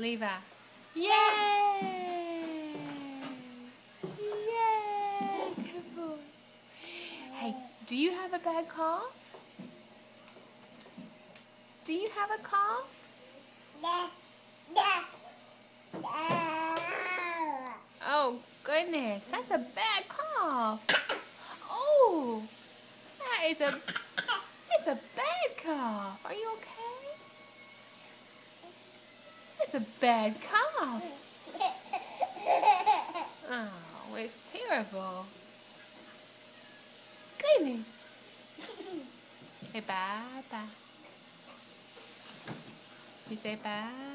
Leva. Yay! Yay! Good boy. Hey, do you have a bad cough? Do you have a cough? Oh, goodness. That's a bad cough. Oh, it's a bad cough. Are you okay? That's a bad cough. Oh, it's terrible. Goodness. Say bye bye. You say bye.